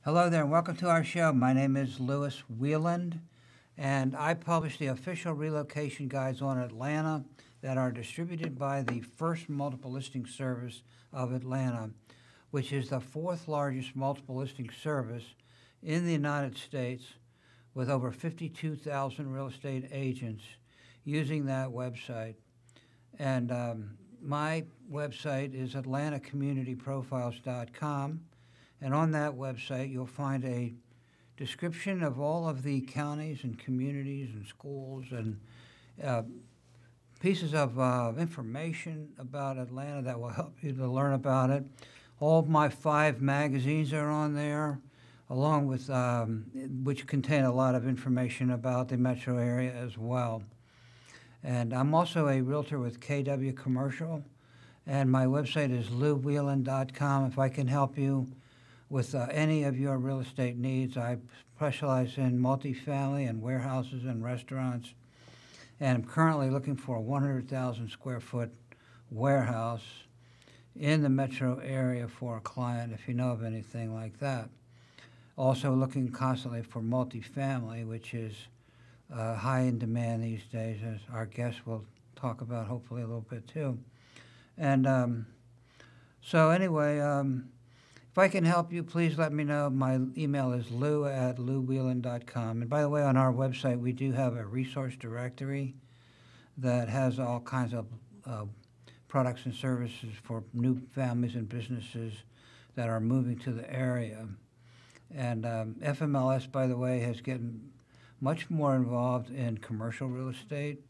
Hello there, and welcome to our show. My name is Louis Wieland, and I publish the official relocation guides on Atlanta that are distributed by the First Multiple Listing Service of Atlanta, which is the fourth largest multiple listing service in the United States, with over 52,000 real estate agents using that website. And my website is atlantacommunityprofiles.com. And on that website, you'll find a description of all of the counties and communities and schools and uh, pieces of information about Atlanta that will help you to learn about it. All of my 5 magazines are on there, along with which contain a lot of information about the metro area as well. And I'm also a realtor with KW Commercial, and my website is louwheeland.com. If I can help you with any of your real estate needs, I specialize in multifamily and warehouses and restaurants, and I'm currently looking for a 100,000 square foot warehouse in the metro area for a client, if you know of anything like that. Also looking constantly for multifamily, which is high in demand these days, as our guest will talk about hopefully a little bit too. And so anyway, if I can help you, please let me know. My email is lou@louwheeland.com. And by the way, on our website, we do have a resource directory that has all kinds of products and services for new families and businesses that are moving to the area. And FMLS, by the way, has gotten much more involved in commercial real estate.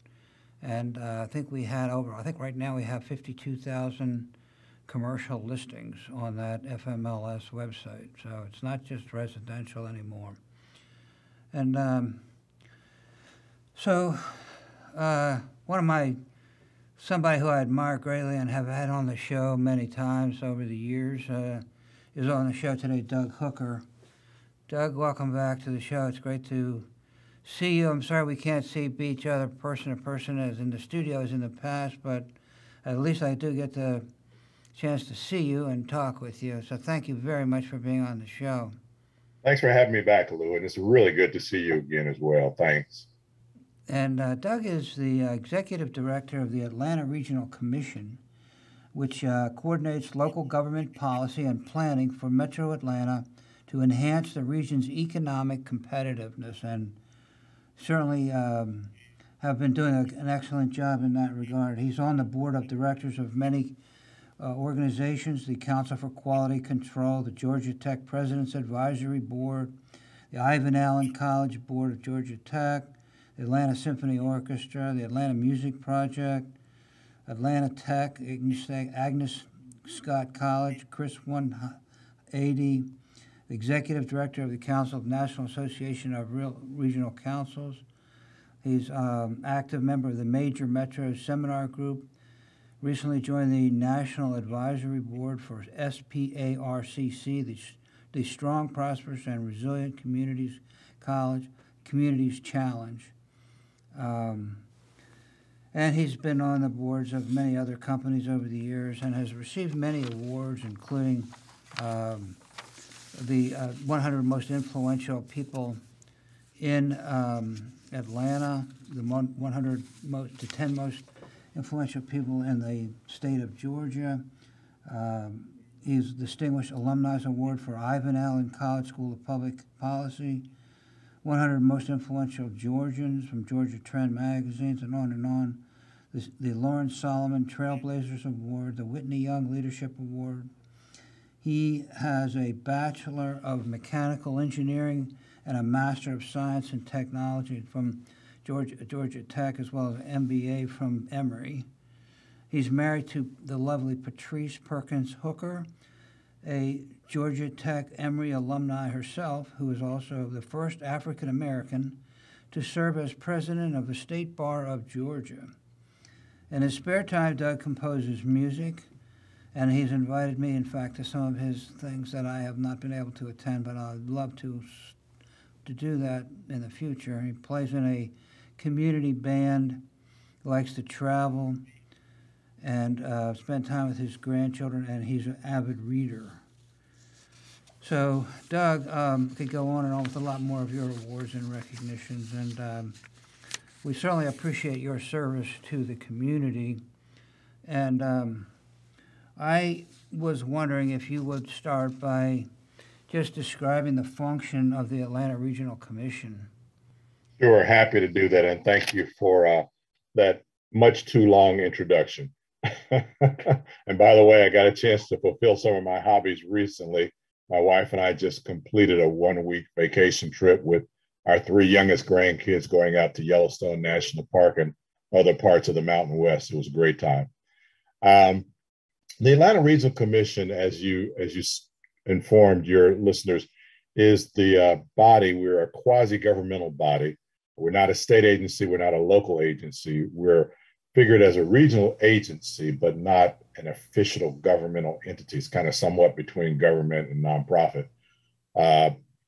And I think right now we have 52,000 commercial listings on that FMLS website. So it's not just residential anymore. And somebody who I admire greatly and have had on the show many times over the years is on the show today, Doug Hooker. Doug, welcome back to the show. It's great to see you. I'm sorry we can't see each other person to person as in the studios in the past, but at least I do get the chance to see you and talk with you. So thank you very much for being on the show. Thanks for having me back, Lou, and it's really good to see you again as well. Thanks. And Doug is the executive director of the Atlanta Regional Commission, which coordinates local government policy and planning for Metro Atlanta to enhance the region's economic competitiveness, and certainly have been doing an excellent job in that regard. He's on the board of directors of many organizations: the Council for Quality Control, the Georgia Tech President's Advisory Board, the Ivan Allen College Board of Georgia Tech, the Atlanta Symphony Orchestra, the Atlanta Music Project, Atlanta Tech, Agnes Scott College, Chris 180, the Executive Director of the Council of National Association of Regional Councils. He's active member of the Major Metro Seminar Group. Recently joined the National Advisory Board for SPARCC, the Strong, Prosperous, and Resilient Communities Challenge. And he's been on the boards of many other companies over the years and has received many awards, including the 100 Most Influential People in Atlanta, the 100 to 10 Most Influential People in the state of Georgia. He's Distinguished Alumni Award for Ivan Allen College School of Public Policy, 100 Most Influential Georgians from Georgia Trend magazines, and on and on. The Lawrence Solomon Trailblazers Award, the Whitney Young Leadership Award. He has a Bachelor of Mechanical Engineering and a Master of Science and Technology from Georgia Tech, as well as an MBA from Emory. He's married to the lovely Patrice Perkins Hooker, a Georgia Tech Emory alumni herself, who is also the first African American to serve as president of the State Bar of Georgia. In his spare time, Doug composes music, and he's invited me, in fact, to some of his things that I have not been able to attend, but I'd love to do that in the future. He plays in a community band, likes to travel, and spend time with his grandchildren, and he's an avid reader. So, Doug, could go on and on with a lot more of your awards and recognitions, and we certainly appreciate your service to the community. And I was wondering if you would start by just describing the function of the Atlanta Regional Commission. Sure, happy to do that. And thank you for that much too long introduction. And by the way, I got a chance to fulfill some of my hobbies recently. My wife and I just completed a 1-week vacation trip with our 3 youngest grandkids going out to Yellowstone National Park and other parts of the Mountain West. It was a great time. The Atlanta Regional Commission, as you informed your listeners, is the body. We're a quasi-governmental body. We're not a state agency. We're not a local agency. We're figured as a regional agency, but not an official governmental entity. It's kind of somewhat between government and nonprofit.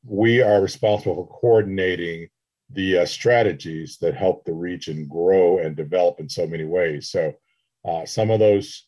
We are responsible for coordinating the strategies that help the region grow and develop in so many ways. So some of those,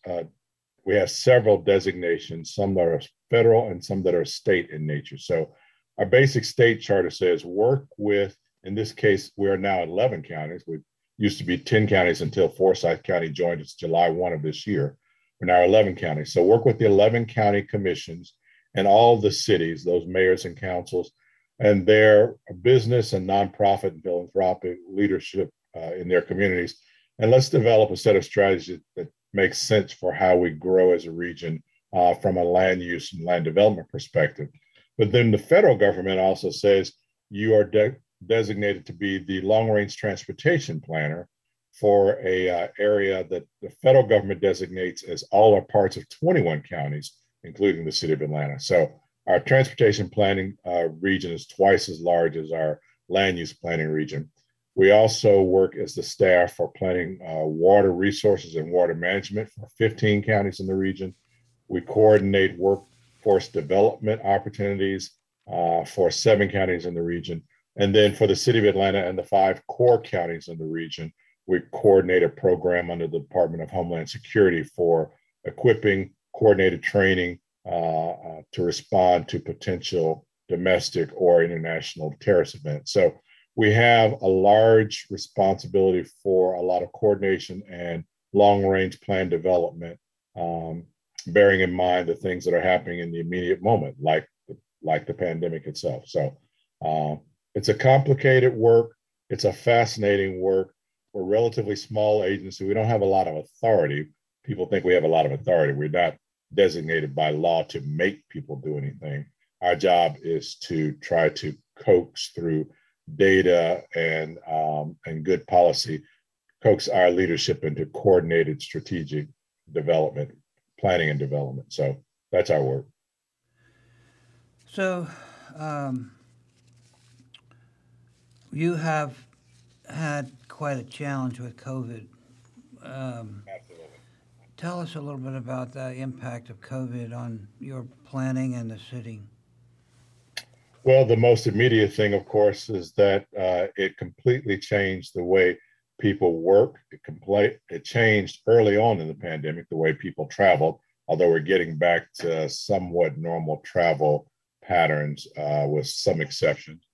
we have several designations, some that are federal and some that are state in nature. So our basic state charter says work with, in this case, we're now 11 counties. We used to be 10 counties until Forsyth County joined us July 1 of this year. We're now 11 counties. So work with the 11 county commissions and all the cities, those mayors and councils, and their business and nonprofit and philanthropic leadership in their communities. And let's develop a set of strategies that makes sense for how we grow as a region from a land use and land development perspective. But then the federal government also says you are designated to be the long-range transportation planner for a area that the federal government designates as all or parts of 21 counties, including the city of Atlanta. So our transportation planning region is twice as large as our land use planning region. We also work as the staff for planning water resources and water management for 15 counties in the region. We coordinate workforce development opportunities for 7 counties in the region. And then for the city of Atlanta and the 5 core counties in the region, we coordinate a program under the Department of Homeland Security for equipping, coordinated training to respond to potential domestic or international terrorist events. So we have a large responsibility for a lot of coordination and long-range plan development, bearing in mind the things that are happening in the immediate moment, like the pandemic itself. So it's a complicated work. It's a fascinating work. We're a relatively small agency. We don't have a lot of authority. People think we have a lot of authority. We're not designated by law to make people do anything. Our job is to try to coax through data and good policy, coax our leadership into coordinated strategic development, planning and development. So that's our work. So you have had quite a challenge with COVID. Absolutely. Tell us a little bit about the impact of COVID on your planning and the city. Well, the most immediate thing, of course, is that it completely changed the way people work. It changed early on in the pandemic, the way people traveled, although we're getting back to somewhat normal travel patterns with some exceptions.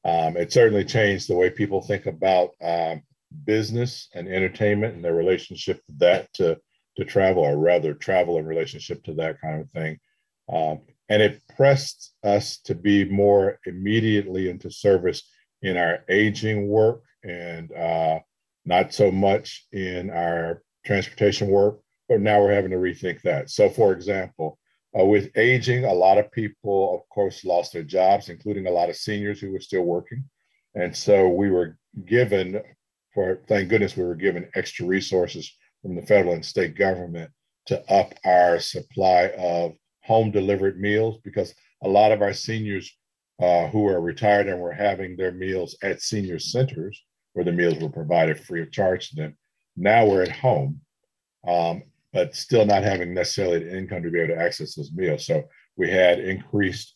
It certainly changed the way people think about business and entertainment and their relationship to that, to travel, or rather travel in relationship to that kind of thing. And it pressed us to be more immediately into service in our aging work and not so much in our transportation work, but now we're having to rethink that. So for example, with aging, a lot of people, of course, lost their jobs, including a lot of seniors who were still working. And so we were given, thank goodness, we were given extra resources from the federal and state government to up our supply of home delivered meals, because a lot of our seniors who are retired and were having their meals at senior centers where the meals were provided free of charge to them. Now we're at home, but still not having necessarily the income to be able to access those meals. So we had increased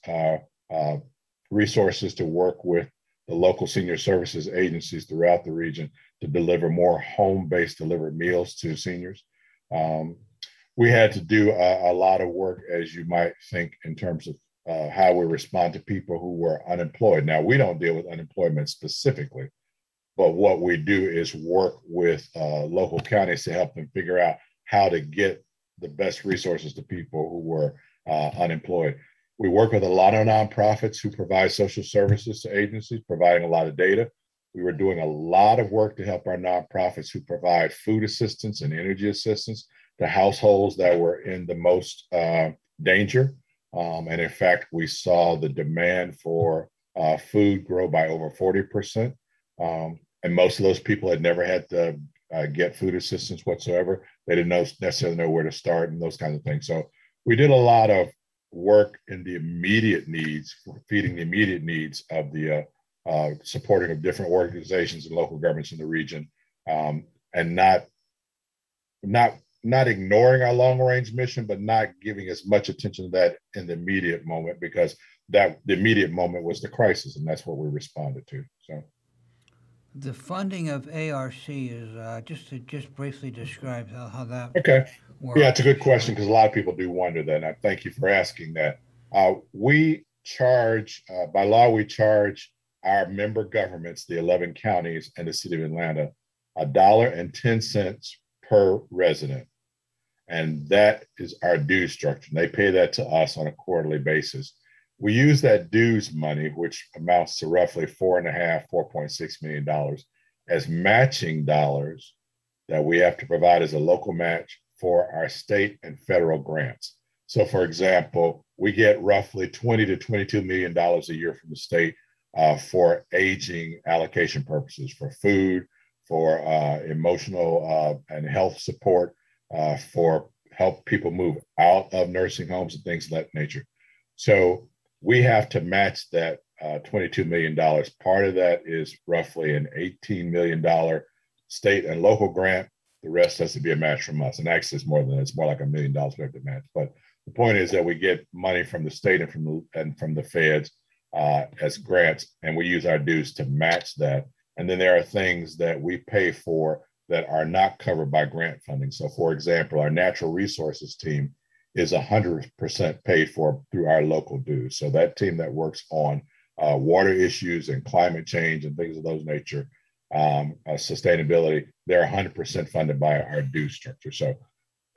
resources to work with the local senior services agencies throughout the region to deliver more home-based delivered meals to seniors. We had to do a lot of work, as you might think, in terms of how we respond to people who were unemployed. Now, we don't deal with unemployment specifically, but what we do is work with local counties to help them figure out how to get the best resources to people who were unemployed. We work with a lot of nonprofits who provide social services to agencies, providing a lot of data. We were doing a lot of work to help our nonprofits who provide food assistance and energy assistance to households that were in the most danger. And in fact, we saw the demand for food grow by over 40%. And most of those people had never had to get food assistance whatsoever. They didn't necessarily know where to start and those kinds of things. So we did a lot of work in the immediate needs, for feeding the immediate needs of the supporting of different organizations and local governments in the region, and not ignoring our long range mission, but not giving as much attention to that in the immediate moment, because the immediate moment was the crisis, and that's what we responded to. So the funding of ARC is just briefly describe how that okay. works. Yeah, it's a good question, because a lot of people do wonder that, and I thank you for asking that. We charge, by law, we charge our member governments, the 11 counties and the city of Atlanta, $1.10 per resident. And that is our dues structure. And they pay that to us on a quarterly basis. We use that dues money, which amounts to roughly $4.6 million, as matching dollars that we have to provide as a local match for our state and federal grants. So, for example, we get roughly $20 to $22 million a year from the state for aging allocation purposes, for food, for emotional and health support, for help people move out of nursing homes and things of that nature. So we have to match that $22 million. Part of that is roughly an $18 million state and local grant. The rest has to be a match from us. And actually it's more than that. It's more like $1 million we have to match. But the point is that we get money from the state and from the feds as grants, and we use our dues to match that. And then there are things that we pay for that are not covered by grant funding. So, for example, our natural resources team is 100% paid for through our local dues. So that team that works on water issues and climate change and things of those nature, sustainability, they're 100% funded by our dues structure. So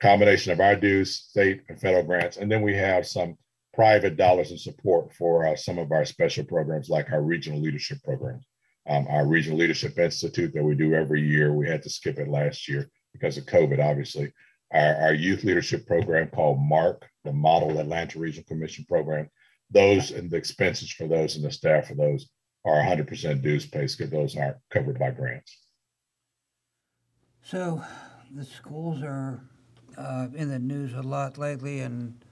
combination of our dues, state and federal grants, and then we have some private dollars in support for some of our special programs, like our regional leadership programs. Our Regional Leadership Institute that we do every year. We had to skip it last year because of COVID, obviously. Our youth leadership program called MARC, the Model Atlanta Regional Commission program. Those and the expenses for those and the staff for those are 100% dues paid, because those aren't covered by grants. So the schools are in the news a lot lately, and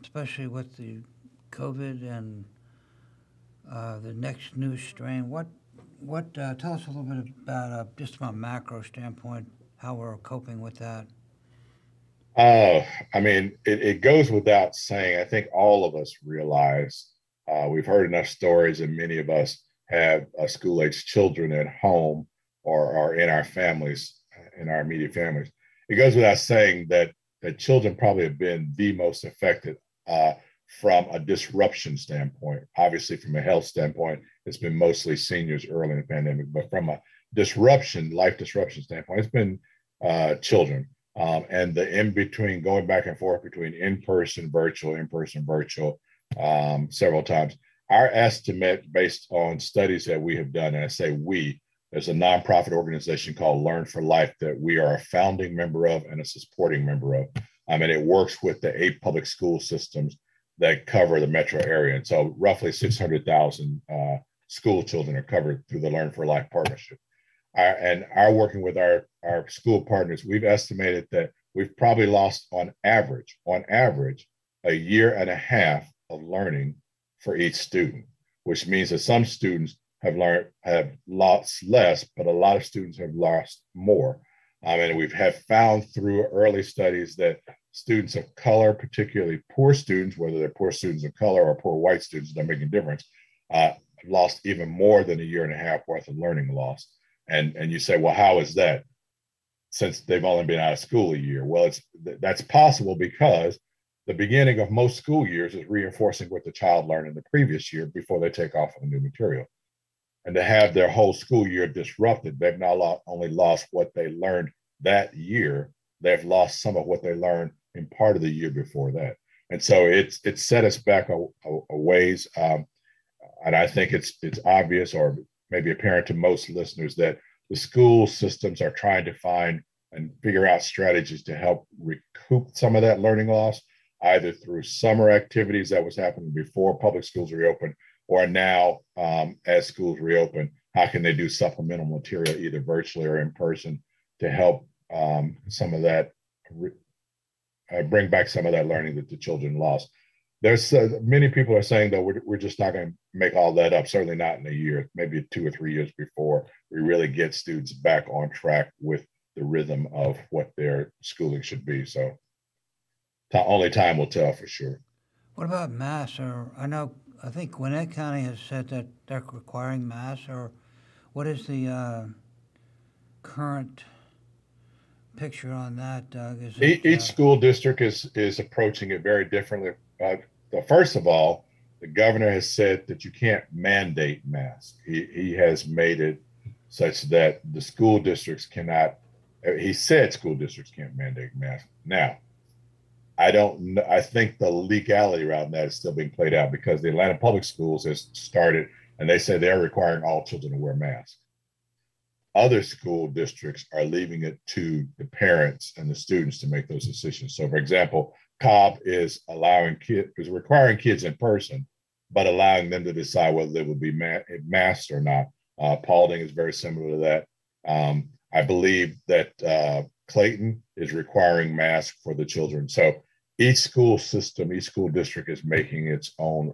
especially with the COVID and the next new strain. Tell us a little bit about, just from a macro standpoint, how we're coping with that. I mean, it goes without saying. I think all of us realize we've heard enough stories, and many of us have school-age children at home or in our families, in our immediate families. It goes without saying that children probably have been the most affected from a disruption standpoint. Obviously, from a health standpoint, it's been mostly seniors early in the pandemic, but from a life disruption standpoint, it's been children. And the in-between, going back and forth between in-person, virtual, several times. Our estimate, based on studies that we have done, and I say we, there's a nonprofit organization called Learn for Life that we are a founding member of and a supporting member of. And it works with the 8 public school systems that cover the metro area. And so roughly 600,000 school children are covered through the Learn for Life partnership. And our working with our school partners, we've estimated that we've probably lost on average, a year and a half of learning for each student, which means that some students have lost less, but a lot of students have lost more. And we've found through early studies that students of color, particularly poor students, whether they're poor students of color or poor white students, that make a difference, lost even more than a year and a half worth of learning loss. And you say, well, how is that? Since they've only been out of school a year. Well, that's possible because the beginning of most school years is reinforcing what the child learned in the previous year before they take off on the new material. And to have their whole school year disrupted, they've now only lost what they learned that year. They've lost some of what they learned in part of the year before that. And so it's set us back a ways. And I think it's obvious, or maybe apparent to most listeners, that the school systems are trying to find and figure out strategies to help recoup some of that learning loss, either through summer activities that was happening before public schools reopened, or now as schools reopen, how can they do supplemental material either virtually or in person to help some of that, bring back some of that learning that the children lost. There's many people are saying that we're just not going to make all that up, certainly not in a year, maybe 2 or 3 years before we really get students back on track with the rhythm of what their schooling should be. So only time will tell for sure. What about masks? Or I think Gwinnett County has said that they're requiring masks. Or what is the current picture on that, Doug? Each school district is approaching it very differently. First of all, the governor has said that you can't mandate masks. He has made it such that the school districts cannot. He said school districts can't mandate masks. Now, I don't know. I think the legality around that is still being played out, because the Atlanta Public Schools has started, and they say they're requiring all children to wear masks. Other school districts are leaving it to the parents and the students to make those decisions. So, for example, Cobb is requiring kids in person, but allowing them to decide whether they will be masked or not. Paulding is very similar to that. I believe that Clayton is requiring masks for the children. So each school system, each school district is making its own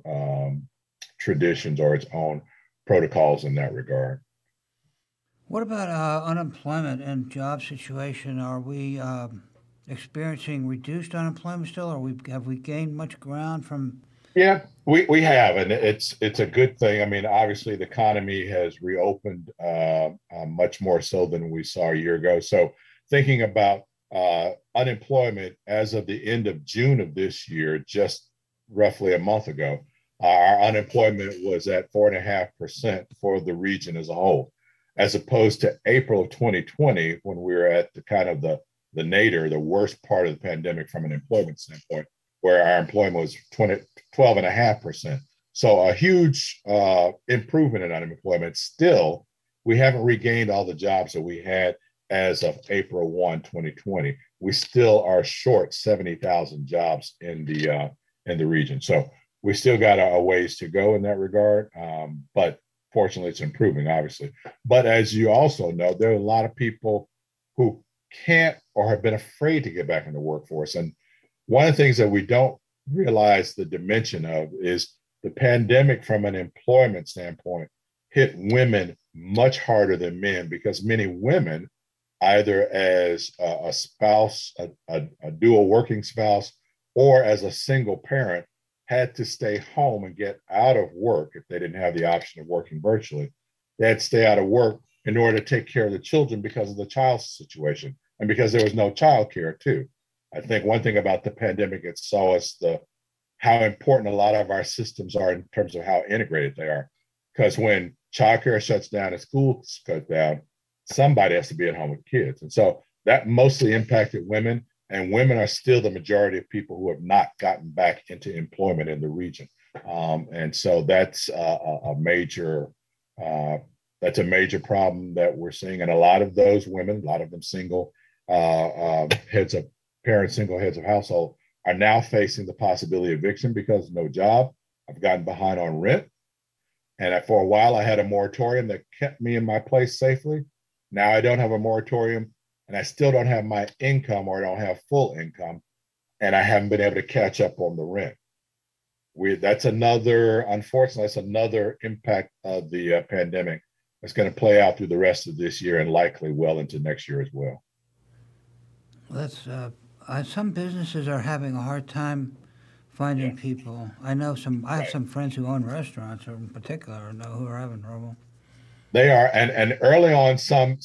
traditions or its own protocols in that regard. What about unemployment and job situation? Are we experiencing reduced unemployment still, or have we gained much ground from? Yeah, we have, and it's a good thing. I mean, obviously, the economy has reopened much more so than we saw a year ago. So, thinking about unemployment as of the end of June of this year, just roughly a month ago, our unemployment was at 4.5% for the region as a whole, as opposed to April of 2020, when we were at the kind of the nadir, the worst part of the pandemic from an employment standpoint, where our employment was 12.5%. So a huge improvement in unemployment. Still, we haven't regained all the jobs that we had as of April 1, 2020. We still are short 70,000 jobs in the region. So we still got a ways to go in that regard. But fortunately, it's improving, obviously. But as you also know, there are a lot of people who can't or have been afraid to get back in the workforce. And one of the things that we don't realize the dimension of is the pandemic from an employment standpoint hit women much harder than men, because many women, either as a spouse, a dual working spouse, or as a single parent, had to stay home and get out of work if they didn't have the option of working virtually. They had to stay out of work in order to take care of the children because of the child situation and because there was no child care too. I think one thing about the pandemic, it saw us how important a lot of our systems are in terms of how integrated they are. Because when childcare shuts down and schools shut down, somebody has to be at home with kids. And so that mostly impacted women, and women are still the majority of people who have not gotten back into employment in the region. And so that's a major problem that we're seeing. And a lot of those women, a lot of them single single heads of household, are now facing the possibility of eviction because no job. I've gotten behind on rent. And for a while, I had a moratorium that kept me in my place safely. Now I don't have a moratorium, and I still don't have my income, or I don't have full income, and I haven't been able to catch up on the rent. Unfortunately, that's another impact of the pandemic that's going to play out through the rest of this year and likely well into next year as well. That's some businesses are having a hard time finding people. I know I have some friends who own restaurants, in particular, I know, who are having trouble. They are, and early on, some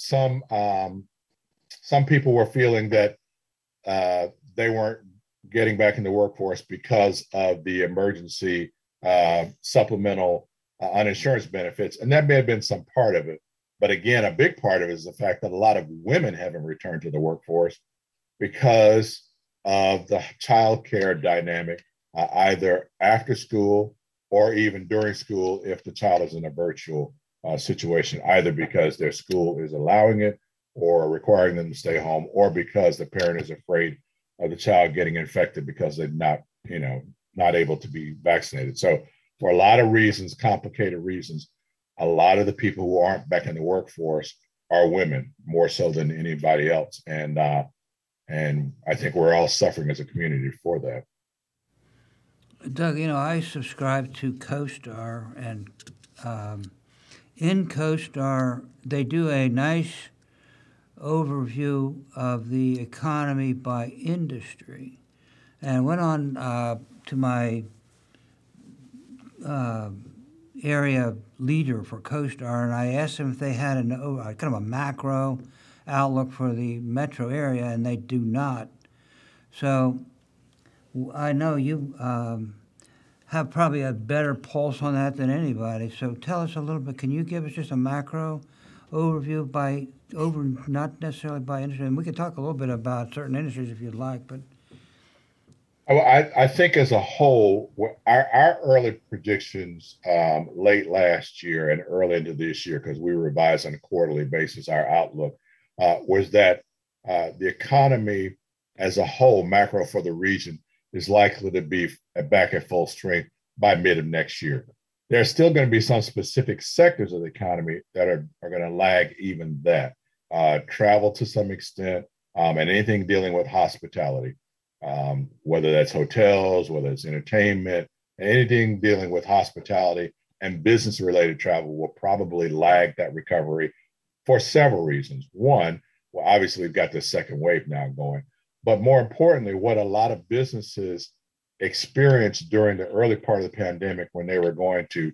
people were feeling that they weren't getting back in the workforce because of the emergency supplemental uninsurance benefits. And that may have been some part of it. But again, a big part of it is the fact that a lot of women haven't returned to the workforce because of the childcare dynamic, either after school or even during school if the child is in a virtual situation, either because their school is allowing it or requiring them to stay home, or because the parent is afraid of the child getting infected because they're not, not able to be vaccinated. So for a lot of reasons, complicated reasons, a lot of the people who aren't back in the workforce are women, more so than anybody else. And I think we're all suffering as a community for that. Doug, I subscribe to CoStar, and in CoStar, they do a nice overview of the economy by industry. And I went on to my area leader for CoStar, and I asked them if they had kind of a macro outlook for the metro area, and they do not. So I know you have probably a better pulse on that than anybody. So tell us a little bit. Can you give us just a macro overview not necessarily by industry? And we could talk a little bit about certain industries if you'd like, but. I think as a whole, our early predictions late last year and early into this year, because we revised on a quarterly basis our outlook, was that the economy as a whole, macro for the region, is likely to be back at full strength by mid of next year. There are still going to be some specific sectors of the economy that are going to lag even that. Travel to some extent, and anything dealing with hospitality. Whether that's hotels, whether it's entertainment, anything dealing with hospitality and business-related travel will probably lag that recovery for several reasons. One, well, obviously we've got this second wave now going, but more importantly, what a lot of businesses experienced during the early part of the pandemic when they were going to,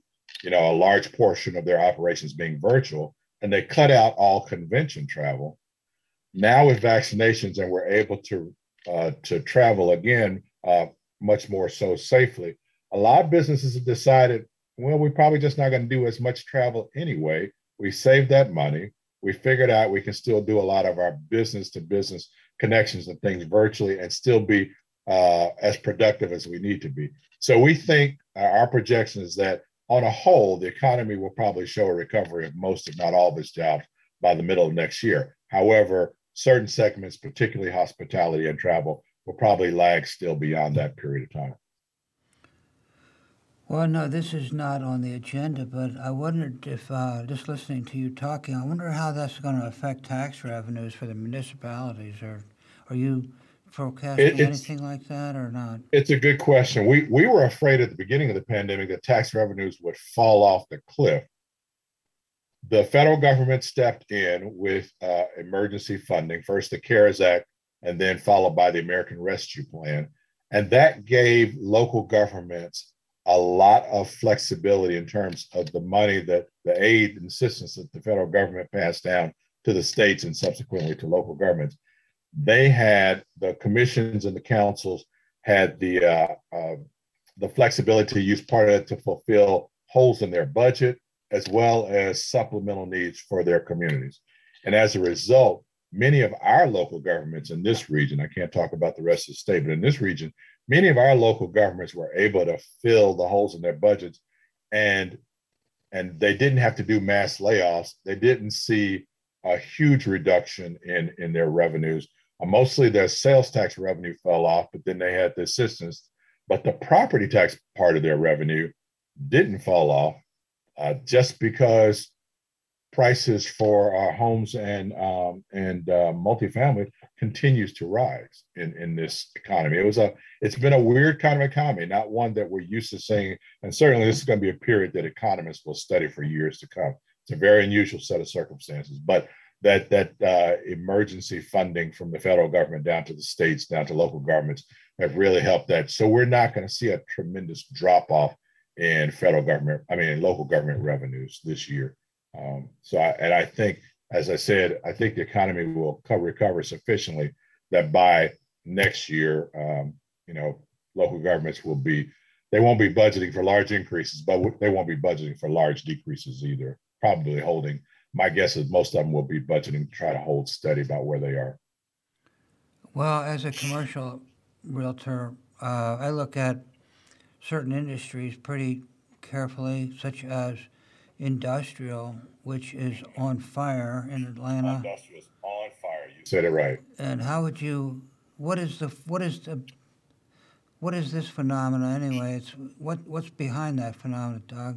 a large portion of their operations being virtual, and they cut out all convention travel. Now with vaccinations and we're able to travel again, much more so safely. A lot of businesses have decided, well, we're probably just not going to do as much travel anyway. We saved that money. We figured out we can still do a lot of our business to business connections and things virtually and still be as productive as we need to be. So we think our projection is that on a whole, the economy will probably show a recovery of most, if not all of its jobs by the middle of next year. However, certain segments, particularly hospitality and travel, will probably lag still beyond that period of time. Well, no, this is not on the agenda, but I wondered if, just listening to you talking, I wonder how that's going to affect tax revenues for the municipalities. Or are you forecasting anything like that or not? It's a good question. We were afraid at the beginning of the pandemic that tax revenues would fall off the cliff. The federal government stepped in with emergency funding, first the CARES Act, and then followed by the American Rescue Plan. And that gave local governments a lot of flexibility in terms of the money that the aid and assistance that the federal government passed down to the states and subsequently to local governments. They had, the commissions and the councils had the flexibility to use part of it to fulfill holes in their budget, as well as supplemental needs for their communities. And as a result, many of our local governments in this region, I can't talk about the rest of the state, but in this region, many of our local governments were able to fill the holes in their budgets, and they didn't have to do mass layoffs. They didn't see a huge reduction in their revenues. Mostly their sales tax revenue fell off, but then they had the assistance. But the property tax part of their revenue didn't fall off. Just because prices for homes and multifamily continues to rise in this economy. It's been a weird kind of economy, not one that we're used to seeing. And certainly this is going to be a period that economists will study for years to come. It's a very unusual set of circumstances, but that emergency funding from the federal government down to the states, down to local governments have really helped that. So we're not going to see a tremendous drop off in local government revenues this year. I think, as I said, I think the economy will recover sufficiently that by next year, you know, local governments will be, they won't be budgeting for large increases, but they won't be budgeting for large decreases either. Probably holding, my guess is most of them will be budgeting to try to hold steady about where they are. Well, as a commercial realtor, I look at certain industries pretty carefully, such as industrial, which is on fire in Atlanta. Industrial is on fire. You said it right. And how would you? What is this phenomena anyway? What's behind that phenomenon, Doug?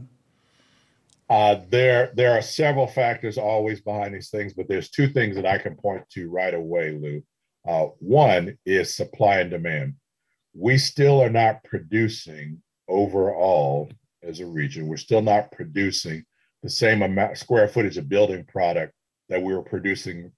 There are several factors always behind these things, but there's two things that I can point to right away, Lou. One is supply and demand. We still are not producing overall as a region. We're still not producing the same amount square footage of building product that we were producing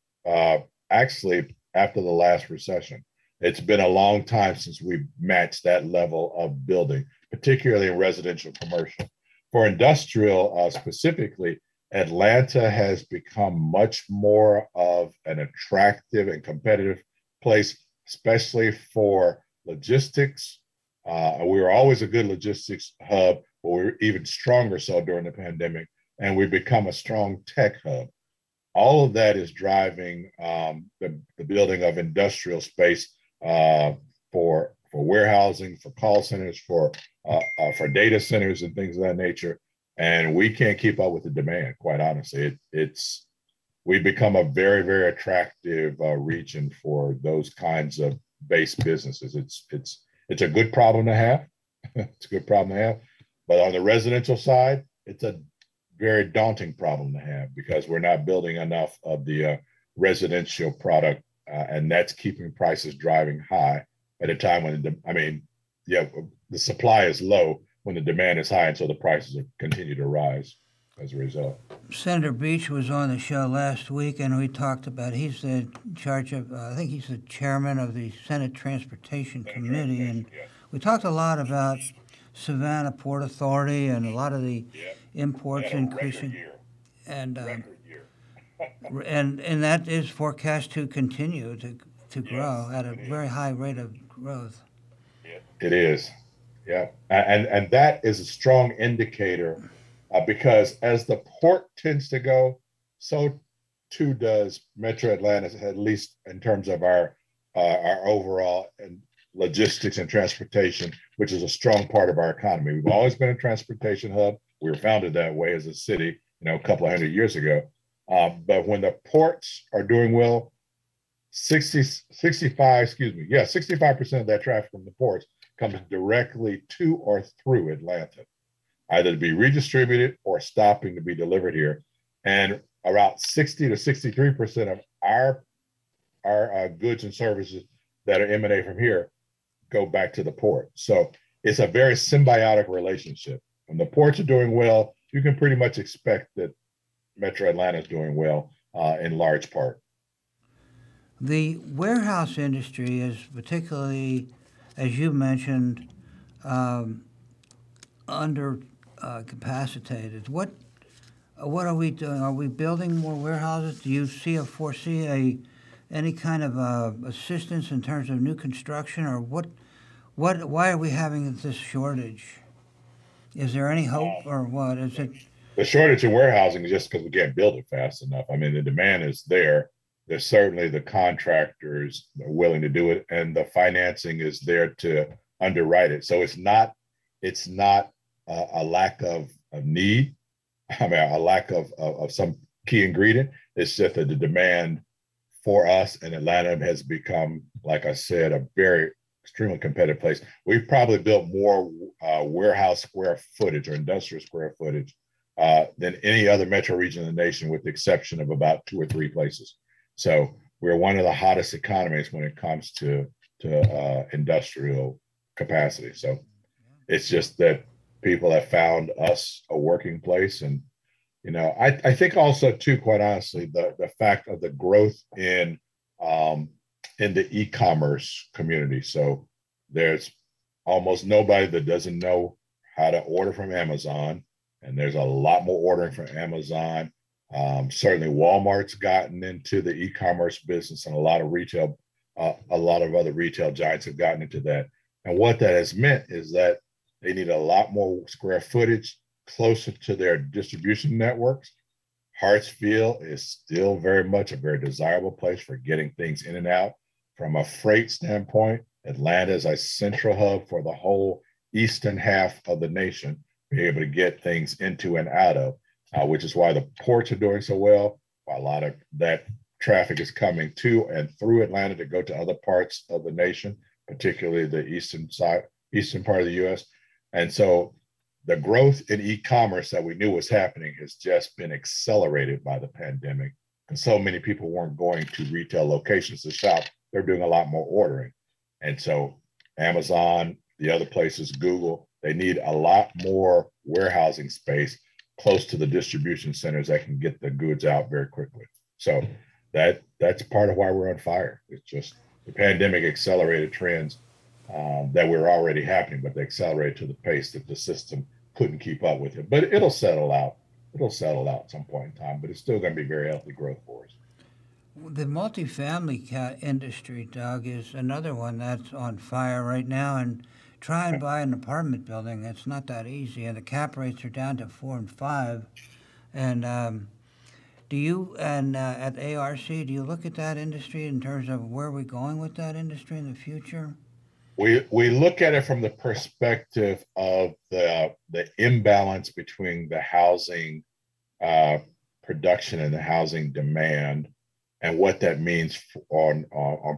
actually after the last recession. It's been a long time since we've matched that level of building, particularly in residential commercial. For industrial specifically, Atlanta has become much more of an attractive and competitive place, especially for logistics. We were always a good logistics hub, but we were even stronger so during the pandemic, and we've become a strong tech hub. All of that is driving the building of industrial space for warehousing, for call centers, for data centers and things of that nature. And we can't keep up with the demand, quite honestly. We've become a very, very attractive region for those kinds of base businesses. It's a good problem to have. It's a good problem to have. But on the residential side, it's a very daunting problem to have because we're not building enough of the residential product, and that's keeping prices driving high at a time when, the supply is low when the demand is high, and so the prices continue to rise as a result. Senator Beach was on the show last week, and we talked about, he's in charge of, I think he's the chairman of the Senate Transportation Committee, and we talked a lot about Savannah Port Authority and a lot of the imports increasing. And and that is forecast to continue to grow at a very high rate of growth. It is, yeah, and that is a strong indicator because as the port tends to go, so too does Metro Atlanta, at least in terms of our overall and logistics and transportation, which is a strong part of our economy. We've always been a transportation hub. We were founded that way as a city, a couple of hundred years ago. But when the ports are doing well, 65% of that traffic from the ports comes directly to or through Atlanta, either to be redistributed or stopping to be delivered here. And around 60 to 63% of our goods and services that are emanate from here go back to the port. So it's a very symbiotic relationship. When the ports are doing well, you can pretty much expect that Metro Atlanta is doing well in large part. The warehouse industry is particularly, as you mentioned, under capacitated. What are we doing? Are we building more warehouses? Do you foresee any kind of assistance in terms of new construction, or why are we having this shortage? Is there any hope, or what is it? The shortage in warehousing is just because we can't build it fast enough. I mean, the demand is there. There's certainly the contractors are willing to do it, and the financing is there to underwrite it. So it's not a lack of need. I mean, a lack of some key ingredient. It's just that the demand for us in Atlanta has become, like I said, a very extremely competitive place. We've probably built more warehouse square footage or industrial square footage than any other metro region in the nation, with the exception of about 2 or 3 places. So we're one of the hottest economies when it comes to industrial capacity. So it's just that people have found us a working place. And, I think also too, quite honestly, the fact of the growth in the e-commerce community. So there's almost nobody that doesn't know how to order from Amazon. And there's a lot more ordering from Amazon. Certainly Walmart's gotten into the e-commerce business, and a lot of other retail giants have gotten into that. And what that has meant is that they need a lot more square footage closer to their distribution networks. Hartsfield is still very much a very desirable place for getting things in and out. From a freight standpoint, Atlanta is a central hub for the whole eastern half of the nation, being able to get things into and out of, which is why the ports are doing so well, why a lot of that traffic is coming to and through Atlanta to go to other parts of the nation, particularly the eastern part of the U.S. And so the growth in e-commerce that we knew was happening has just been accelerated by the pandemic. And so many people weren't going to retail locations to shop. They're doing a lot more ordering. And so Amazon, the other places, Google, they need a lot more warehousing space close to the distribution centers that can get the goods out very quickly. So that's part of why we're on fire. It's just the pandemic accelerated trends that were already happening, but they accelerated to the pace that the system couldn't keep up with it. But it'll settle out. It'll settle out at some point in time, but it's still going to be very healthy growth for us. The multifamily industry, Doug, is another one that's on fire right now. And try and buy an apartment building, it's not that easy. And the cap rates are down to 4 and 5. And do you, at ARC, do you look at that industry in terms of where we're going with that industry in the future? We look at it from the perspective of the imbalance between the housing production and the housing demand, and what that means on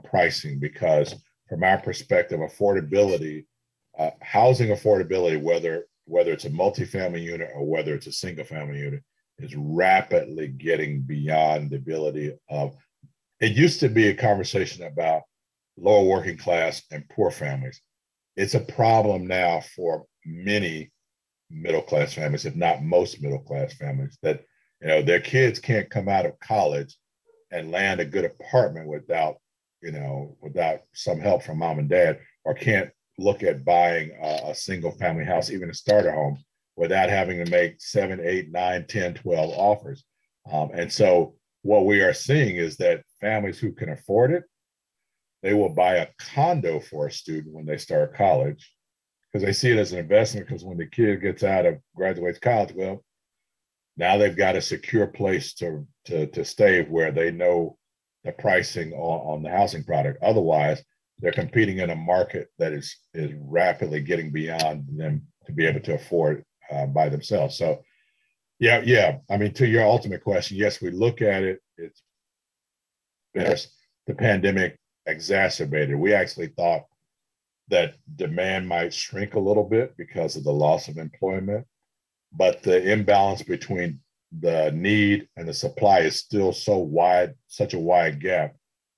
pricing. Because from our perspective, affordability, housing affordability, whether it's a multifamily unit or whether it's a single family unit, is rapidly getting beyond the ability of. It used to be a conversation about lower working class and poor families. It's a problem now for many middle class families, if not most middle class families, that their kids can't come out of college and land a good apartment without some help from mom and dad, or can't look at buying a single family house, even a starter home, without having to make 7, 8, 9, 10, 12 offers. And so what we are seeing is that families who can afford it, they will buy a condo for a student when they start college, because they see it as an investment. Because when the kid graduates college, well, now they've got a secure place to stay where they know the pricing on the housing product. Otherwise, they're competing in a market that is rapidly getting beyond them to be able to afford by themselves. So, yeah. I mean, to your ultimate question, yes, we look at it. It's been the pandemic exacerbated. We actually thought that demand might shrink a little bit because of the loss of employment, but the imbalance between the need and the supply is still so wide, such a wide gap,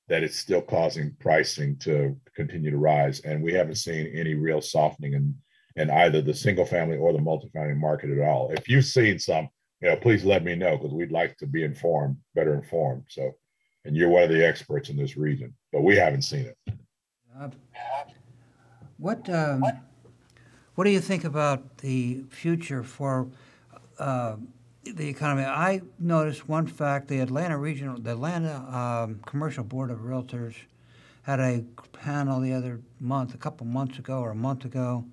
that it's still causing pricing to continue to rise. And we haven't seen any real softening in either the single family or the multifamily market at all. If you've seen some, please let me know, because we'd like to be better informed. So, and you're one of the experts in this region, but we haven't seen it. What do you think about the future for the economy? I noticed one fact: the Atlanta Commercial Board of Realtors had a panel a couple months ago or a month ago,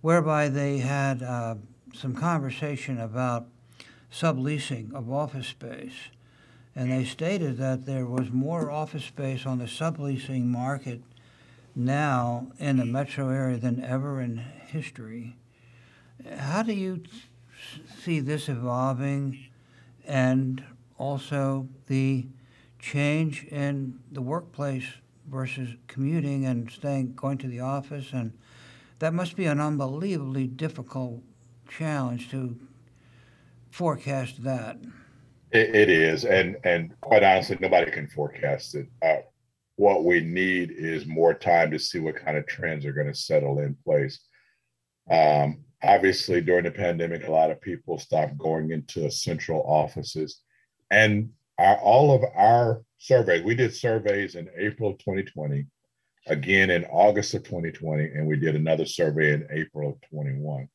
whereby they had some conversation about subleasing of office space. And they stated that there was more office space on the subleasing market now in the metro area than ever in history. How do you see this evolving, and also the change in the workplace versus commuting and going to the office? And that must be an unbelievably difficult challenge to forecast that. It is, and quite honestly, nobody can forecast it. What we need is more time to see what kind of trends are going to settle in place. Obviously, during the pandemic, a lot of people stopped going into central offices, and all of our surveys, we did surveys in April of 2020, again in August of 2020, and we did another survey in April of 21.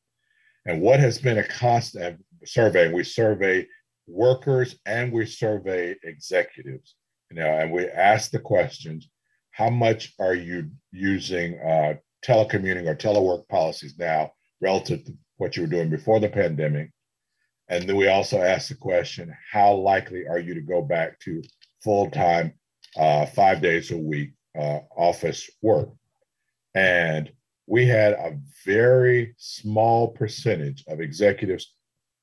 And what has been a constant survey, we survey workers and we survey executives, and we ask the questions: how much are you using telecommuting or telework policies now relative to what you were doing before the pandemic? And then we also asked the question, how likely are you to go back to full-time, 5 days a week office work? And we had a very small percentage of executives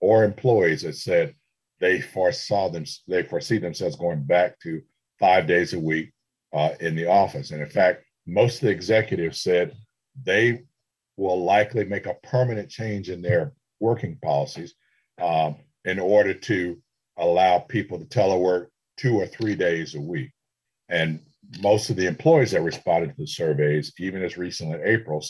or employees that said they foresee themselves going back to 5 days a week in the office. And in fact, most of the executives said they will likely make a permanent change in their working policies in order to allow people to telework 2 or 3 days a week. And most of the employees that responded to the surveys, even as recently as April,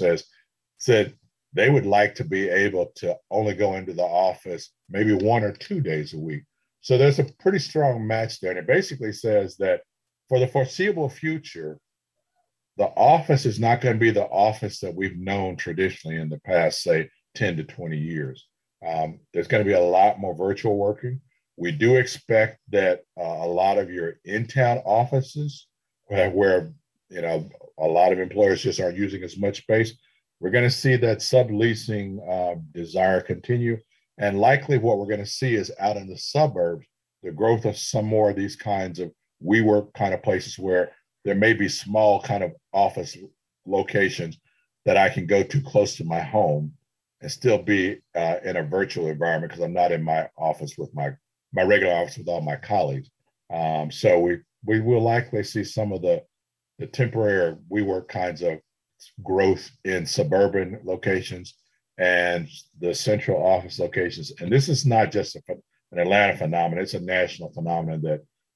said they would like to be able to only go into the office maybe 1 or 2 days a week. So there's a pretty strong match there. And it basically says that for the foreseeable future, the office is not going to be the office that we've known traditionally in the past, say, 10 to 20 years. There's going to be a lot more virtual working. We do expect that a lot of your in-town offices, where a lot of employers just aren't using as much space, we're going to see that subleasing desire continue. And likely what we're going to see is out in the suburbs, the growth of some more of these kinds of WeWork kind of places where there may be small kind of office locations that I can go to close to my home and still be in a virtual environment because I'm not in my office with my regular office with all my colleagues. So we will likely see some of the temporary WeWork kinds of growth in suburban locations and the central office locations. And this is not just an Atlanta phenomenon, it's a national phenomenon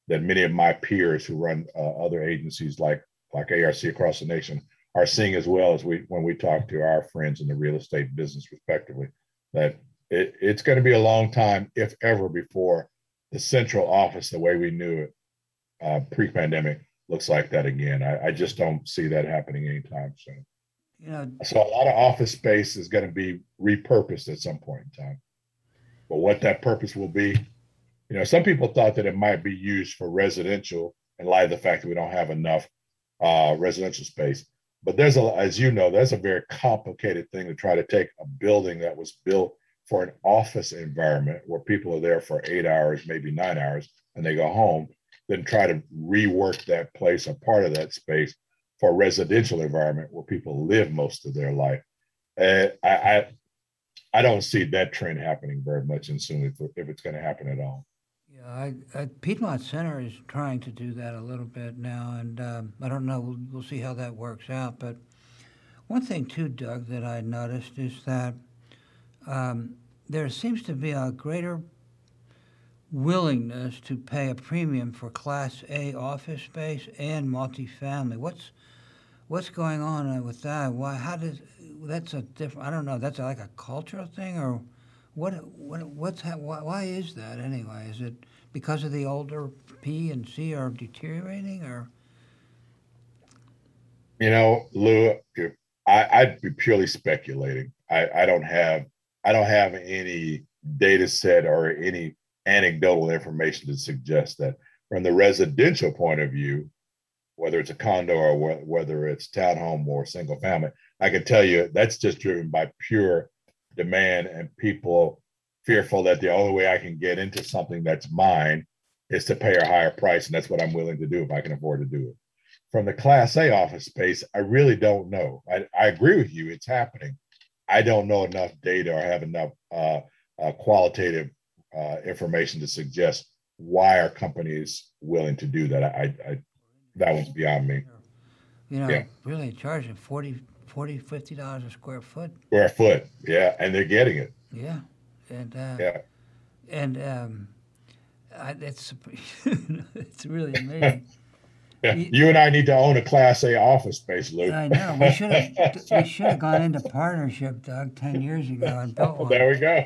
that many of my peers who run other agencies like ARC across the nation are seeing, as well as when we talk to our friends in the real estate business respectively, that it's going to be a long time, if ever, before the central office, the way we knew it pre-pandemic, looks like that again. I just don't see that happening anytime soon. So a lot of office space is going to be repurposed at some point in time. But what that purpose will be, some people thought that it might be used for residential in light of the fact that we don't have enough residential space. But there's a very complicated thing to try to take a building that was built for an office environment where people are there for 8 hours, maybe 9 hours, and they go home, then try to rework that place or part of that space for a residential environment where people live most of their life. And I don't see that trend happening very much in soon, if it's going to happen at all. Yeah, Piedmont Center is trying to do that a little bit now, and I don't know. We'll see how that works out. But one thing too, Doug, that I noticed is that there seems to be a greater willingness to pay a premium for Class A office space and multifamily. What's going on with that? That's a different? I don't know. That's like a cultural thing, or why is that anyway? Is it because of the older P and C are deteriorating, or? Lou, I'd be purely speculating. I don't have any data set or any anecdotal information to suggest that. From the residential point of view, whether it's a condo or whether it's townhome or single family, I can tell you that's just driven by pure demand and people fearful that the only way I can get into something that's mine is to pay a higher price. And that's what I'm willing to do if I can afford to do it. From the Class A office space, I really don't know. I agree with you. It's happening. I don't know enough data or have enough qualitative information to suggest why are companies willing to do that. That one's beyond me. Really charging $40, $50 a square foot. Square foot, yeah, and they're getting it. Yeah, and yeah, and it's it's really amazing. Yeah. You and I need to own a Class A office space, Lou. I know. We should have gone into partnership, Doug, 10 years ago and built one. There we go.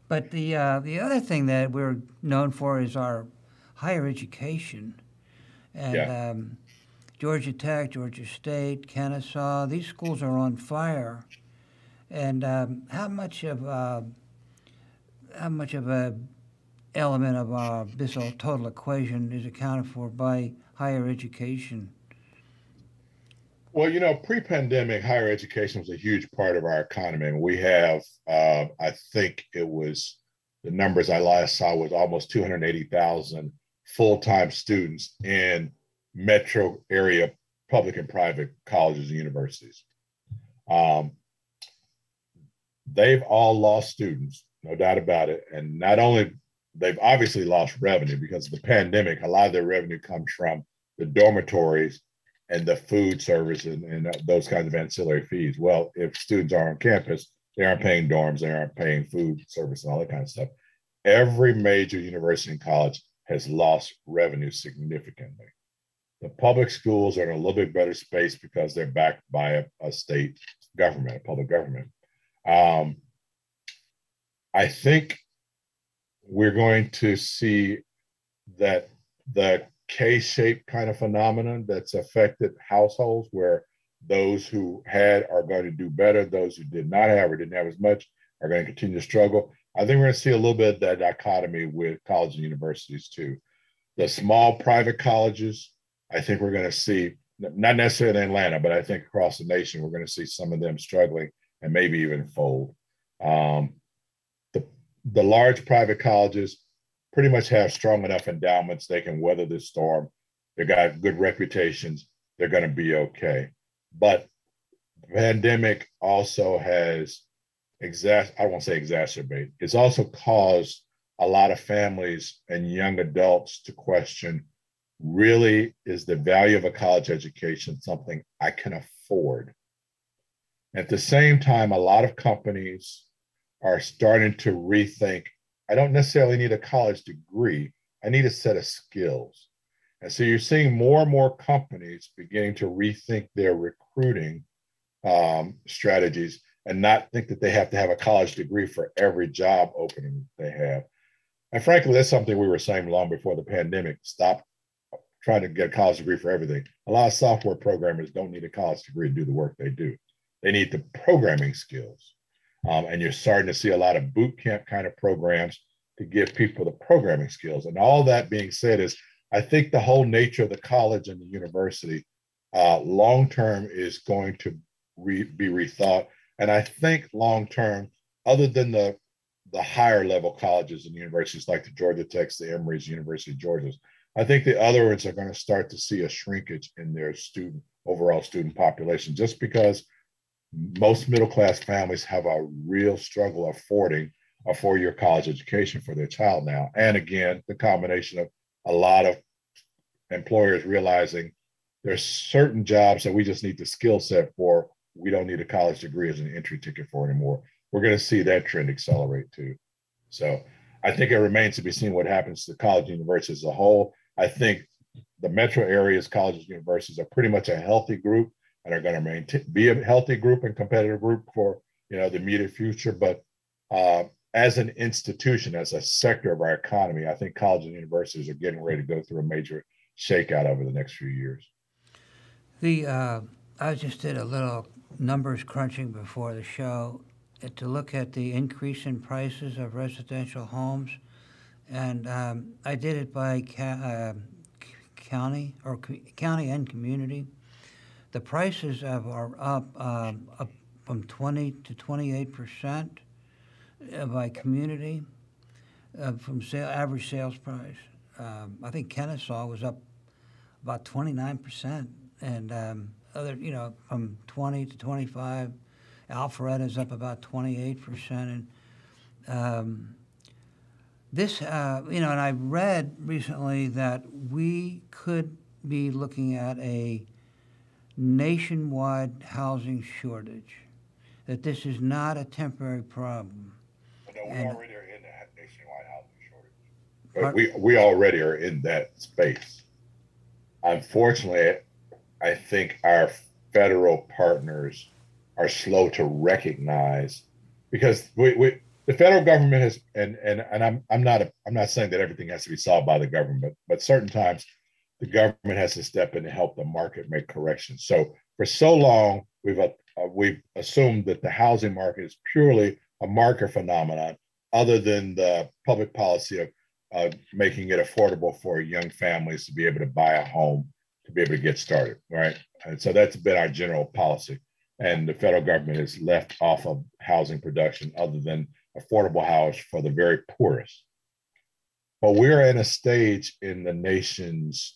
But the other thing that we're known for is our higher education. And Georgia Tech, Georgia State, Kennesaw, these schools are on fire. And how much of a element of this total equation is accounted for by higher education? Well, pre-pandemic, higher education was a huge part of our economy. And we have, I think it was the numbers I last saw was almost 280,000 full-time students in metro area public and private colleges and universities. Um, they've all lost students, no doubt about it. And not only they've obviously lost revenue because of the pandemic, a lot of their revenue comes from the dormitories and the food service and those kinds of ancillary fees. Well, if students are on campus, they aren't paying dorms, they aren't paying food service and all that kind of stuff. Every major university and college has lost revenue significantly. The public schools are in a little bit better space because they're backed by a state government, a public government. Um, I think we're going to see that the K-shaped kind of phenomenon that's affected households where those who had are going to do better, those who did not have or didn't have as much are going to continue to struggle. I think we're going to see a little bit of that dichotomy with colleges and universities too. The small private colleges, I think we're going to see, not necessarily in Atlanta, but I think across the nation, we're going to see some of them struggling and maybe even fold. Um, the large private colleges pretty much have strong enough endowments they can weather this storm. They got good reputations. They're going to be okay. But the pandemic also has I won't say exacerbate. It's also caused a lot of families and young adults to question, really, is the value of a college education something I can afford? At the same time, a lot of companies are starting to rethink, I don't necessarily need a college degree, I need a set of skills. And so you're seeing more and more companies beginning to rethink their recruiting strategies and not think that they have to have a college degree for every job opening they have. And frankly, that's something we were saying long before the pandemic. Stop trying to get a college degree for everything. A lot of software programmers don't need a college degree to do the work they do. They need the programming skills. And you're starting to see a lot of boot camp kind of programs to give people the programming skills. And all that being said is, I think the whole nature of the college and the university long term is going to be rethought. And I think long term, other than the higher level colleges and universities like the Georgia Techs, the Emory's, University of Georgia's, I think the other ones are going to start to see a shrinkage in their overall student population, just because most middle class families have a real struggle affording a 4-year college education for their child now. And again, the combination of a lot of employers realizing there's certain jobs that we just need the skill set for. We don't need a college degree as an entry ticket for anymore. We're going to see that trend accelerate too. So I think it remains to be seen what happens to college and universities as a whole. I think the metro areas, colleges, and universities are pretty much a healthy group and are going to be a healthy group and competitive group for the immediate future. But as an institution, as a sector of our economy, I think colleges and universities are getting ready to go through a major shakeout over the next few years. I just did a little numbers crunching before the show to look at the increase in prices of residential homes, and I did it by county and community. The prices are up from 20 to 28% by community from average sales price. I think Kennesaw was up about 29%, and other from 20 to 25. Alpharetta's up about 28%, and this and I read recently that we could be looking at a nationwide housing shortage. That this is not a temporary problem. No, we already are in that nationwide housing shortage. But we already are in that space. Unfortunately, I think our federal partners are slow to recognize, because the federal government has, and I'm not saying that everything has to be solved by the government, but certain times the government has to step in to help the market make corrections. So for so long we've assumed that the housing market is purely a market phenomenon, other than the public policy of making it affordable for young families to be able to buy a home to be able to get started, right? And so that's been our general policy. And the federal government has left off of housing production other than affordable housing for the very poorest. But we're at a stage in the nation's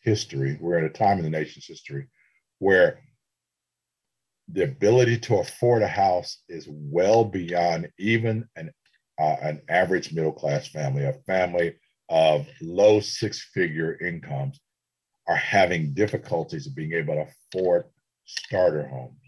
history, we're at a time in the nation's history where the ability to afford a house is well beyond even an average middle-class family. A family of low six-figure incomes are having difficulties of being able to afford starter homes.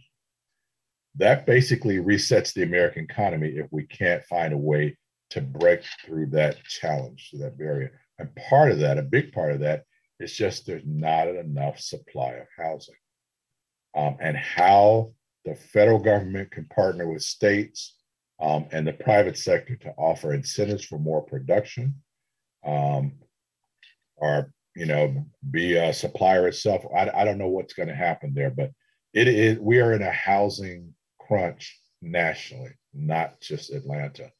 That basically resets the American economy if we can't find a way to break through that challenge, through that barrier. And part of that, a big part of that, is just there's not enough supply of housing. And how the federal government can partner with states and the private sector to offer incentives for more production, or be a supplier itself. I don't know what's going to happen there, but we are in a housing crunch nationally, not just Atlanta.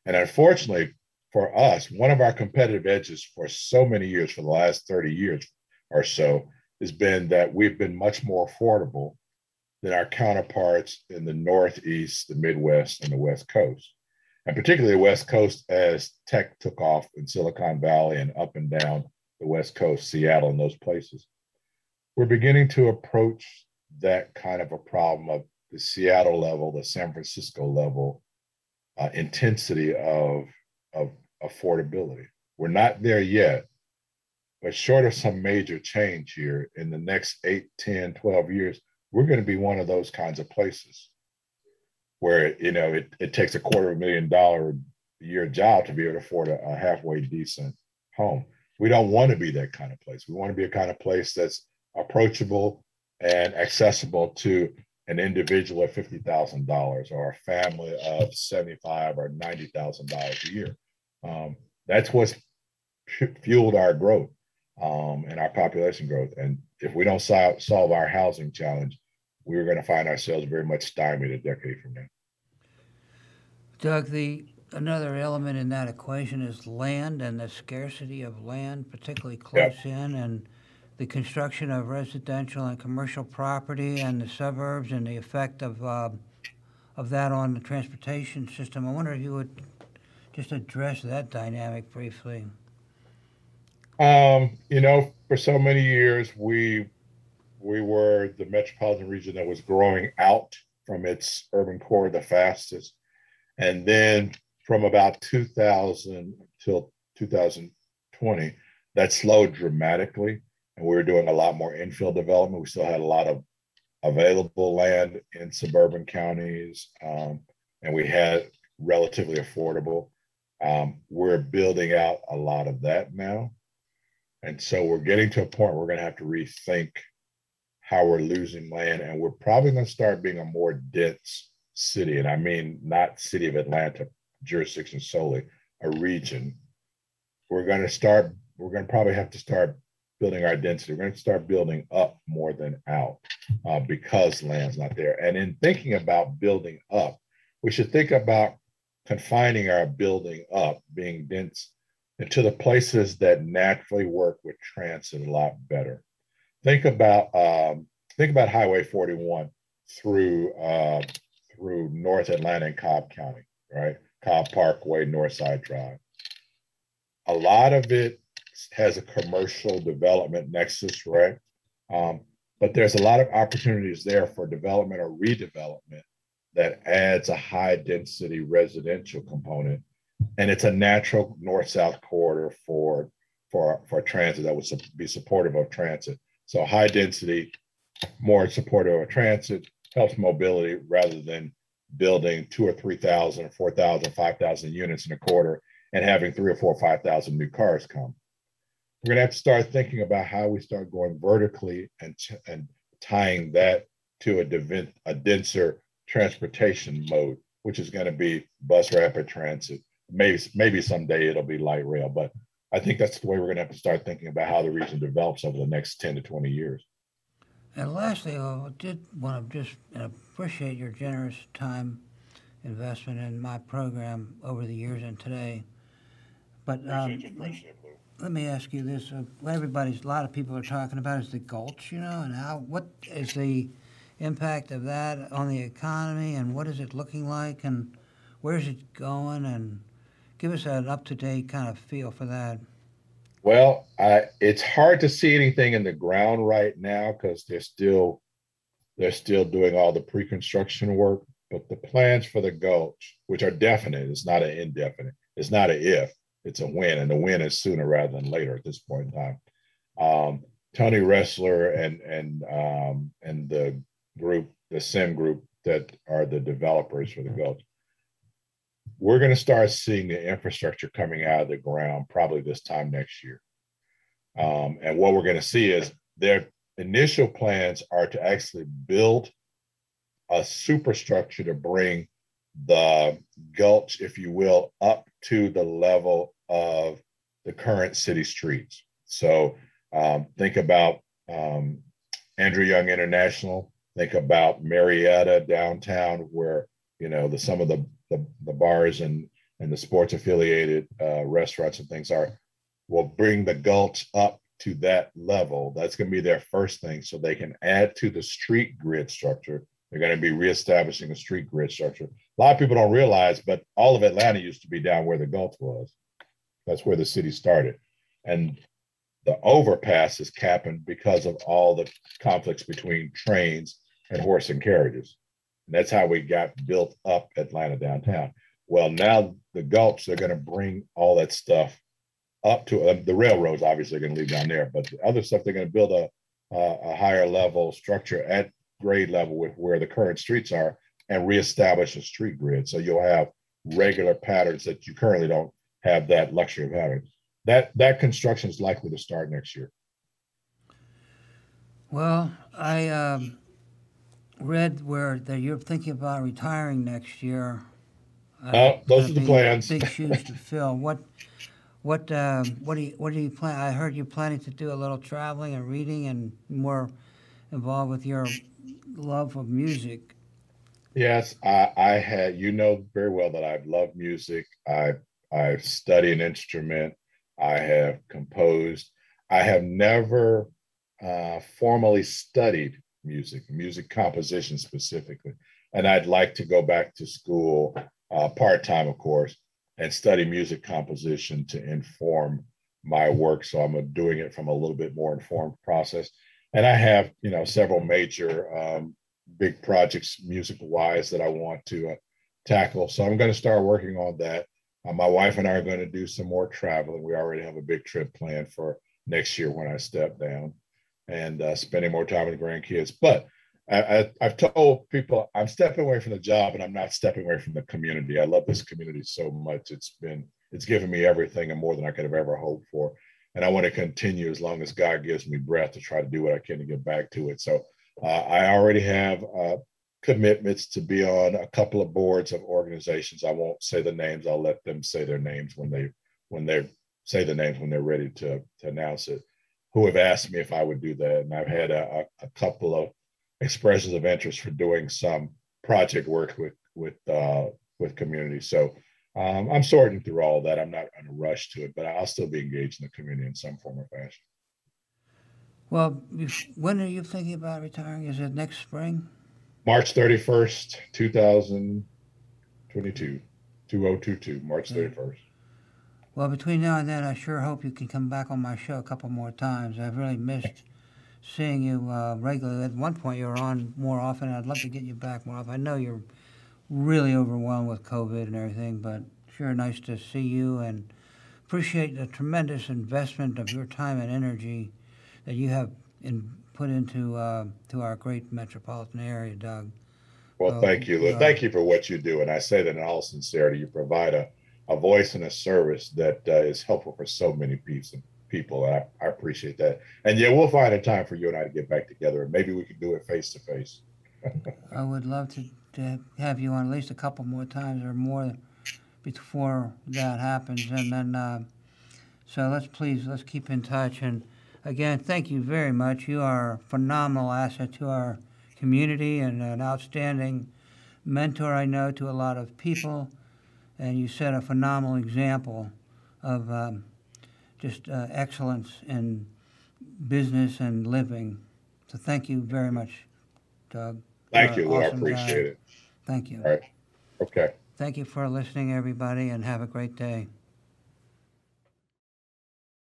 And unfortunately for us, one of our competitive edges for so many years, for the last 30 years or so, has been that we've been much more affordable than our counterparts in the Northeast, the Midwest, and the West Coast. And particularly the West Coast, as tech took off in Silicon Valley and up and down the West Coast, Seattle, and those places. We're beginning to approach that kind of a problem of the Seattle level, the San Francisco level, intensity of affordability. We're not there yet, but short of some major change here in the next 8, 10, 12 years, we're going to be one of those kinds of places where, it takes $250,000 a year job to be able to afford a halfway decent home. We don't want to be that kind of place. We want to be a kind of place that's approachable and accessible to an individual at $50,000 or a family of $75,000 or $90,000 a year. That's what's fueled our growth and our population growth. And if we don't solve our housing challenge, we're going to find ourselves very much stymied a decade from now. Doug, another element in that equation is land and the scarcity of land, particularly close in, and the construction of residential and commercial property and the suburbs and the effect of that on the transportation system. I wonder if you would just address that dynamic briefly. For so many years, we were the metropolitan region that was growing out from its urban core the fastest. And then from about 2000 till 2020, that slowed dramatically. And we were doing a lot more infill development. We still had a lot of available land in suburban counties, and we had relatively affordable. We're building out a lot of that now. And so we're getting to a point where we're going to have to rethink how we're losing land. And we're probably going to start being a more dense city. And I mean, not city of Atlanta jurisdiction solely, a region. We're going to probably have to start building our density. We're going to start building up more than out because land's not there. And in thinking about building up, we should think about confining our building up, being dense, into the places that naturally work with transit a lot better. Think about Highway 41 through North Atlanta and Cobb County, right? Cobb Parkway, Northside Drive. A lot of it has a commercial development nexus, right? But there's a lot of opportunities there for development or redevelopment that adds a high density residential component. And it's a natural north-south corridor for transit that would be supportive of transit. So high density, more supportive of transit, helps mobility rather than building 2,000 or 3,000 or 4,000, 5,000 units in a quarter and having 3,000 or 4,000 or 5,000 new cars come. We're going to have to start thinking about how we start going vertically and tying that to a denser transportation mode, which is going to be bus rapid transit. Maybe someday it'll be light rail, but I think that's the way we're going to have to start thinking about how the region develops over the next 10 to 20 years. And lastly, I did want to just appreciate your generous time investment in my program over the years and today. But let me ask you this: what a lot of people are talking about is the Gulch, and what is the impact of that on the economy, and what is it looking like, and where's it going, and give us an up-to-date kind of feel for that. Well, it's hard to see anything in the ground right now because they're still doing all the pre-construction work. But the plans for the Gulch, which are definite, it's not an indefinite, it's not an if, it's a when, and the when is sooner rather than later at this point in time. Tony Ressler and the group, the SIM group that are the developers for the Gulch, we're going to start seeing the infrastructure coming out of the ground probably this time next year. And what we're going to see is their initial plans are to actually build a superstructure to bring the Gulch, if you will, up to the level of the current city streets. So think about Andrew Young International. Think about Marietta downtown, where some of the bars and the sports affiliated restaurants and things are. Will bring the Gulch up to that level. That's going to be their first thing, so they can add to the street grid structure. They're going to be reestablishing a street grid structure. A lot of people don't realize, but all of Atlanta used to be down where the Gulch was. That's where the city started. And the overpass is capping because of all the conflicts between trains and horse and carriages. And that's how we got built up Atlanta downtown. Well, now the Gulch, they're going to bring all that stuff up to the railroads, obviously, are going to leave down there, but the other stuff, they're going to build a higher level structure at grade level with where the current streets are and reestablish a street grid. So you'll have regular patterns that you currently don't have that luxury of having. That construction is likely to start next year. Well, I read where that you're thinking about retiring next year. Those are the plans. Big shoes to fill. What do you plan? I heard you're planning to do a little traveling and reading and more involved with your love of music. Yes, I had, very well that I've loved music. I've studied an instrument. I have composed. I have never formally studied music composition specifically. And I'd like to go back to school part-time, of course, and study music composition to inform my work. So I'm doing it from a little bit more informed process. And I have, several major big projects music-wise that I want to tackle. So I'm going to start working on that. My wife and I are going to do some more traveling. We already have a big trip planned for next year when I step down, and spending more time with the grandkids. But I've told people I'm stepping away from the job, and I'm not stepping away from the community. I love this community so much. It's given me everything and more than I could have ever hoped for. And I want to continue as long as God gives me breath to try to do what I can to get back to it. So I already have commitments to be on a couple of boards of organizations. I won't say the names. I'll let them say their names when they say the names when they're ready to announce it, who have asked me if I would do that. And I've had a couple of expressions of interest for doing some project work with communities. So I'm sorting through all that. I'm not in a rush to it, but I'll still be engaged in the community in some form or fashion. Well, when are you thinking about retiring? Is it next spring? March 31st, 2022, 2022, March 31st. Well, between now and then, I sure hope you can come back on my show a couple more times. I've really missed seeing you regularly. At one point, you were on more often. I'd love to get you back more often. I know you're really overwhelmed with COVID and everything, but sure nice to see you and appreciate the tremendous investment of your time and energy that you have put into to our great metropolitan area, Doug. Well, thank you, Lou. Thank you for what you do. And I say that in all sincerity. You provide a voice and a service that is helpful for so many people. And I appreciate that. And yeah, we'll find a time for you and I to get back together, and maybe we can do it face to face. I would love to have you on at least a couple more times or more before that happens. And then, so let's keep in touch. And again, thank you very much. You are a phenomenal asset to our community and an outstanding mentor, I know, to a lot of people. And you set a phenomenal example of just excellence in business and living. So thank you very much, Doug. Thank you, Lou. Awesome I appreciate guy. it. Thank you. All right. Okay. Thank you for listening, everybody, and have a great day.